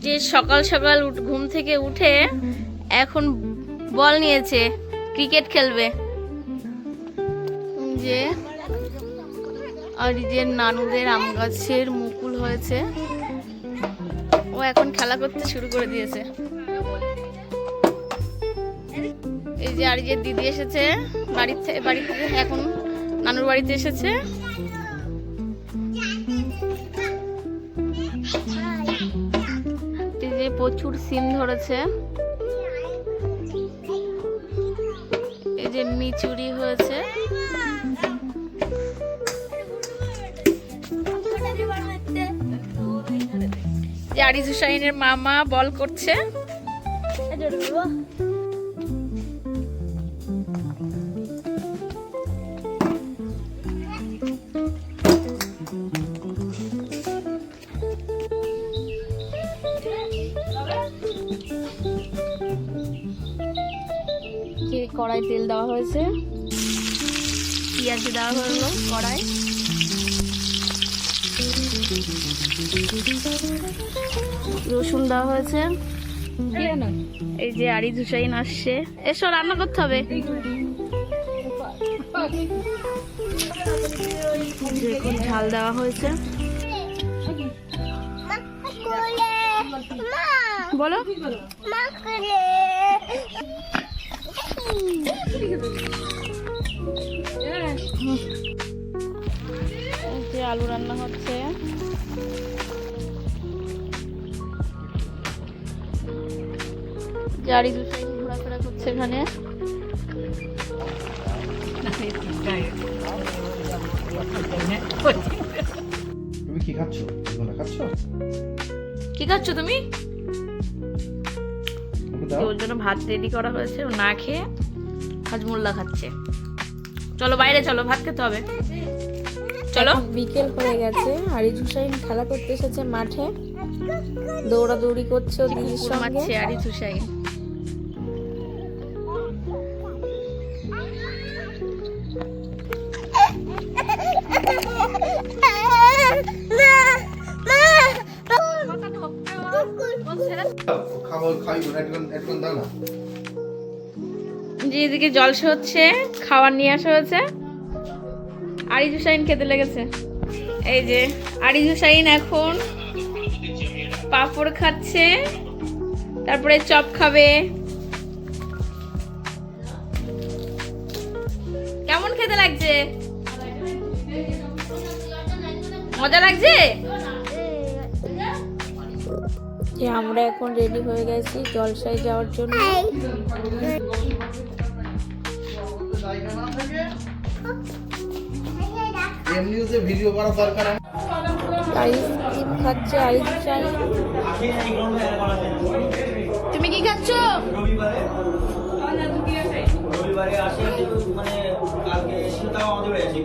যে সকাল সকাল ঘুম থেকে উঠে এখন বল নিয়েছে, ক্রিকেট খেলবে। যে আর যে নানুদের আম গাছের মুকুল হয়েছে, ও এখন খেলা করতে শুরু করে দিয়েছে। এই যে আর যে দিদি এসেছে বাড়িতে এখন নানুর বাড়িতে এসেছে। এই যে প্রচুর সিম ধরেছে, এই যে মিচুরি হয়েছে। যে আরিজ হুসাইনের মামা বল করছে। কড়াই তেল দেওয়া হয়েছে, পেঁয়াজ দেওয়া হলো কড়াই, রসুন দেওয়া হয়েছে। এই যে আরিজ হুসাইন আসছে, এসো রান্না করতে হবে। দেখুন ঝাল দেওয়া হয়েছে। বলো আলু রান্না হচ্ছে। জারি দুসাই ঘোরাফেরা করছে এখানে। তুমি কি খাচ্ছো? কি খাচ্ছো তুমি? ওর জন্য ভাত রেডি করা হয়েছে, ও না খেয়ে হাজমুল্লাহ খাচ্ছে। চলো বাইরে চলো, ভাত খেতে হবে। চলো। বিকেল হয়ে গেছে, আরিজ হুসাইন খেলা করতে এসেছে মাঠে, দৌড়াদৌড়ি করছে দিদির সঙ্গে। আরিজ হুসাইন যে এদিকে জলসা হচ্ছে, খাবার নিয়ে আসা হয়েছে। আরিজ হুসাইন খেতে লেগেছে। এই যে আরিজ হুসাইন এখন পাঁপড় খাচ্ছে, তারপরে চপ খাবে। কেমন খেতে লাগছে? মজা লাগছে? আমরা এখন রেডি হয়ে গেছি জলসায় যাওয়ার জন্য। ভিডিও করার দরকার খাচ্ছে আরিজ হুসাইন। তুমি কি খাচ্ছ? রবিবারে আসে মানে কালকে এসে তাও আমাদের হয়েছে।